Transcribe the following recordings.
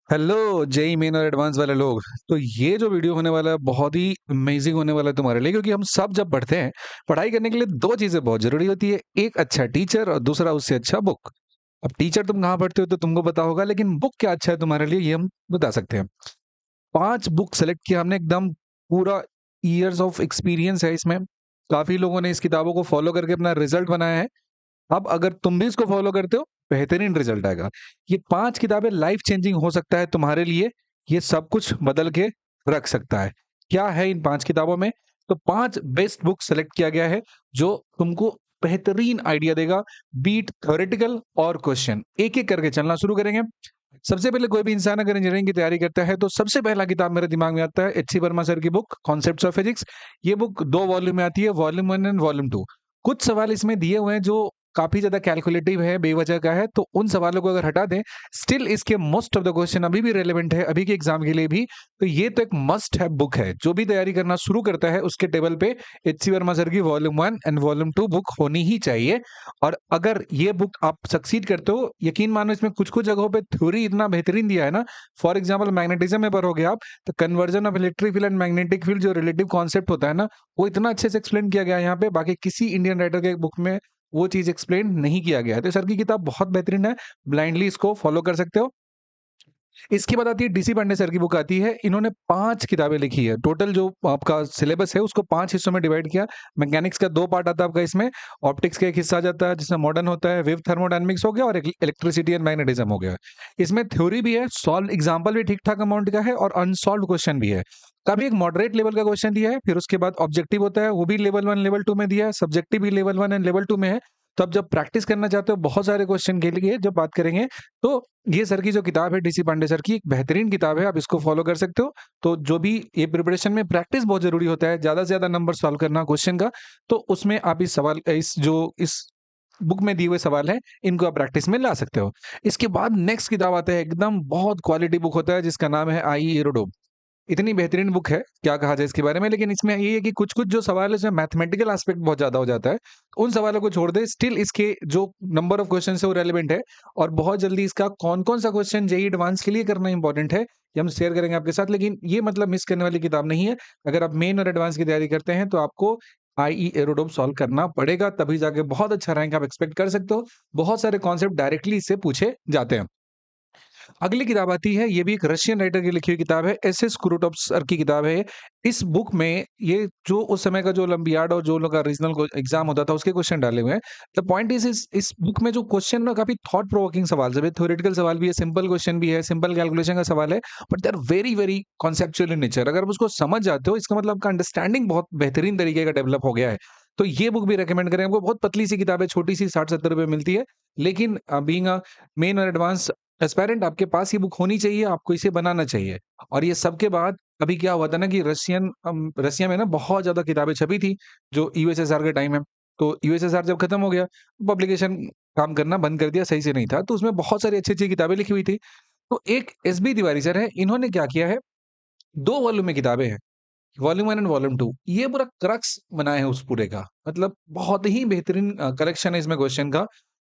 Hello JEE main और advance वाले लोग। तो ये जो वीडियो होने वाला है बहुत ही अमेजिंग होने वाला है तुम्हारे लिए, क्योंकि हम सब जब पढ़ते हैं, पढ़ाई करने के लिए दो चीजें बहुत जरूरी होती है। एक अच्छा टीचर और दूसरा उससे अच्छा बुक। अब टीचर तुम कहाँ पढ़ते हो तो तुमको पता होगा, लेकिन बुक क्या अच्छा है तुम्हारे लिए ये हम बता सकते हैं। 5 बुक सेलेक्ट किया हमने, एकदम पूरा ईयर्स ऑफ एक्सपीरियंस है इसमें। काफी लोगों ने इस किताबों को फॉलो करके अपना रिजल्ट बनाया है। अब अगर तुम भी इसको फॉलो करते हो, बेहतरीन रिजल्ट आएगा। ये 5 किताबें लाइफ चेंजिंग हो सकता है तुम्हारे लिए। ये सब कुछ बदल के रख सकता है। क्या है इन 5 किताबों में? तो 5 बेस्ट बुक सेलेक्ट किया गया है जो तुमको बेहतरीन आइडिया देगा। बीट थ्योरेटिकल और क्वेश्चन, एक-एक करके चलना शुरू करेंगे। सबसे पहले कोई भी इंसान अगर इंजीनियरिंग की तैयारी करता है तो सबसे पहला किताब मेरे दिमाग में आता है एच.सी. वर्मा सर की बुक कॉन्सेप्ट्स ऑफ फिजिक्स। ये बुक 2 वॉल्यूम में आती है, वॉल्यूम 1 एंड वॉल्यूम 2। कुछ सवाल इसमें दिए हुए हैं जो काफी ज्यादा कैलकुलेटिव है, बेवजह का है, तो उन सवालों को अगर हटा दें, स्टिल इसके मोस्ट ऑफ द क्वेश्चन अभी भी रेलेवेंट है, अभी के एग्जाम के लिए भी। तो ये तो एक मस्ट है बुक है, जो भी तैयारी करना शुरू करता है उसके टेबल पे एच.सी. वर्मा सर की वॉल्यूम 1 एंड वॉल्यूम 2 बुक होनी ही चाहिए। और अगर ये बुक आप सक्सीड करते हो, यकीन मानो इसमें कुछ कुछ जगहों पे थ्योरी इतना बेहतरीन दिया है ना। फॉर एग्जाम्पल मैग्नेटिज्म में पढ़ोगे आप, तो conversion of electric field and magnetic field जो रिलेटिव कॉन्सेप्ट होता है ना, वो इतना अच्छे से एक्सप्लेन किया गया है यहाँ पे, बाकी किसी इंडियन राइटर के बुक में वो चीज एक्सप्लेन नहीं किया गया है। तो सर की किताब बहुत बेहतरीन है, ब्लाइंडली इसको फॉलो कर सकते हो। इसके बाद आती है डीसी पांडे सर की बुक आती है। इन्होंने 5 किताबें लिखी है। टोटल जो आपका सिलेबस है उसको 5 हिस्सों में डिवाइड किया। मैकेनिक्स का 2 पार्ट आता है आपका इसमें। ऑप्टिक्स का एक हिस्सा आ जाता है जिसमें मॉडर्न होता है, वेव थर्मोडायनामिक्स हो गया, और इलेक्ट्रिसिटी एंड मैग्नेटिज्म हो गया। इसमें थ्योरी भी है, सॉल्व एग्जाम्पल भी ठीक ठाक अमाउंट का है, और अनसॉल्व क्वेश्चन भी है। काफी एक मॉडरेट लेवल का क्वेश्चन दिया है। फिर उसके बाद ऑब्जेक्टिव होता है, वो भी लेवल 1 लेवल 2 में दिया है। सब्जेक्टिव भी लेवल 1 एंड लेवल 2 में है। तो अब जब प्रैक्टिस करना चाहते हो बहुत सारे क्वेश्चन के लिए जब बात करेंगे, तो ये सर की जो किताब है डीसी पांडे सर की, एक बेहतरीन किताब है, आप इसको फॉलो कर सकते हो। तो जो भी ये प्रिपरेशन में प्रैक्टिस बहुत जरूरी होता है, ज्यादा से ज्यादा नंबर सॉल्व करना क्वेश्चन का, तो उसमें आप इस बुक में दिए हुए सवाल हैं, इनको आप प्रैक्टिस में ला सकते हो। इसके बाद नेक्स्ट किताब आता है, एकदम बहुत क्वालिटी बुक होता है जिसका नाम है आई एरोडोम। इतनी बेहतरीन बुक है, क्या कहा जाए इसके बारे में, लेकिन इसमें ये है कि कुछ-कुछ जो सवाल है, इसमें मैथमेटिकल एस्पेक्ट बहुत ज़्यादा हो जाता है। उन सवालों को छोड़ दें, स्टिल इसके जो नंबर ऑफ क्वेश्चन्स है वो रेलेवेंट है। और बहुत जल्दी इसका कौन-कौन सा क्वेश्चन जेईई एडवांस के लिए करना इंपॉर्टेंट है, ये हम शेयर करेंगे आपके साथ। लेकिन ये मतलब मिस करने वाली किताब नहीं है। अगर आप मेन और एडवांस की तैयारी करते हैं, तो आपको आईई एरोडोम सॉल्व करना पड़ेगा, तभी जाके बहुत अच्छा रैंक आप एक्सपेक्ट कर सकते हो। बहुत सारे कॉन्सेप्ट डायरेक्टली इससे पूछे जाते हैं। अगली किताब आती है, ये भी एक रशियन राइटर की लिखी हुई किताब है, एस.एस. कुरूटोव सर की किताब है ये। इस बुक में ये जो उस समय का जो ओलंपियाड और जो लोग का रीजनल एग्जाम होता था उसके क्वेश्चन डाले हुए हैं। द पॉइंट इज इस बुक में जो क्वेश्चन ना काफी थॉट प्रोवोकिंग सवाल है, थ्योरेटिकल सवाल भी है, सिंपल क्वेश्चन भी है, सिंपल कैलकुलेशन का सवाल है, but they are very very conceptual in nature. अगर आप उसको समझ जाते हो, इसका मतलब आपका अंडरस्टैंडिंग बहुत बेहतरीन तरीके का डेवलप हो गया है। तो ये बुक भी रेकमेंड करें आपको। बहुत पतली सी किताब है, छोटी सी, 60-70 रुपए मिलती है। लेकिन बीइंग अ मेन और एडवांस एस्पायरेंट, आपके पास ये बुक होनी चाहिए, आपको इसे बनाना चाहिए। और ये सब के बाद अभी क्या हुआ था ना कि रसिया में ना बहुत ज़्यादा किताबें छपी थी, जो यूएसएसआर के टाइम में। तो यूएसएसआर जब खत्म हो गया, पब्लिकेशन काम करना बंद कर दिया, सही से नहीं था। तो उसमें बहुत सारी अच्छी-अच्छी किताबें लिखी हुई थी। तो एक एसबी तिवारी सर हैं, इन्होंने क्या किया है, 2 वॉल्यूम में किताबें हैं। वॉल्यूम 1 एंड वॉल्यूम 2, ये पूरा क्रक्स बनाया है उस पूरे का। मतलब बहुत ही बेहतरीन कलेक्शन है इसमें क्वेश्चन का।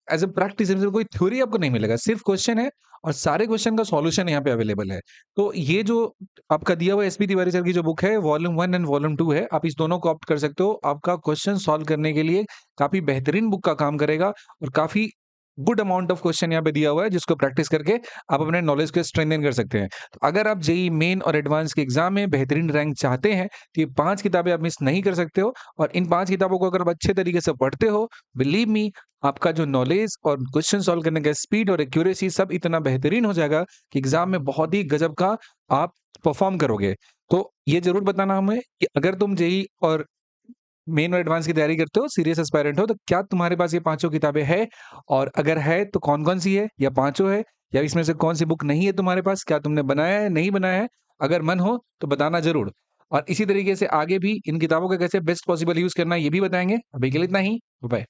एज़ अ प्रैक्टिस इसमें कोई थ्योरी आपको नहीं मिलेगा, सिर्फ़ क्वेश्चन है, और सारे क्वेश्चन का सॉल्यूशन यहाँ पे अवेलेबल है। तो ये जो आपका दिया हुआ एसपी तिवारी सर की जो बुक है, वॉल्यूम 1 एंड वॉल्यूम 2 है, आप इस दोनों को ऑप्ट कर सकते हो। आपका क्वेश्चन सॉल्व करने के लिए काफ़ी बेहतरीन बुक का काम करेगा, और काफ़ी गुड अमाउंट ऑफ क्वेश्चन यहाँ पे दिया हुआ है, जिसको प्रैक्टिस करके आप अपने नॉलेज को स्ट्रेंथन कर सकते हैं। तो अगर आप जेईई मेन और एडवांस के एग्जाम में बेहतरीन रैंक चाहते हैं, तो ये 5 किताबें आप मिस नहीं कर सकते हो। और इन 5 किताबों को अगर आप अच्छे तरीके से पढ़ते हो, बिलीव मी, आपका जो नॉलेज और क्वेश्चन सॉल्व करने का स्पीड और एक्यूरेसी सब इतना बेहतरीन हो जाएगा कि एग्जाम में बहुत ही गजब का आप परफॉर्म करोगे। तो ये ज़रूर बताना हमें कि अगर तुम जेईई और मेन और एडवांस की तैयारी करते हो, सीरियस एस्पायरेंट हो, तो क्या तुम्हारे पास ये पाँचों किताबें हैं? और अगर है तो कौन-कौन सी है, या पाँचों है, या इसमें से कौन-सी बुक नहीं है तुम्हारे पास? क्या तुमने बनाया है, नहीं बनाया है? अगर मन हो तो बताना ज़रूर। और इसी तरीके से आगे भी इन किताबों का कैसे बेस्ट पॉसिबल यूज़ करना है, ये भी बताएँगे। अभी के लिए इतना ही। बाय।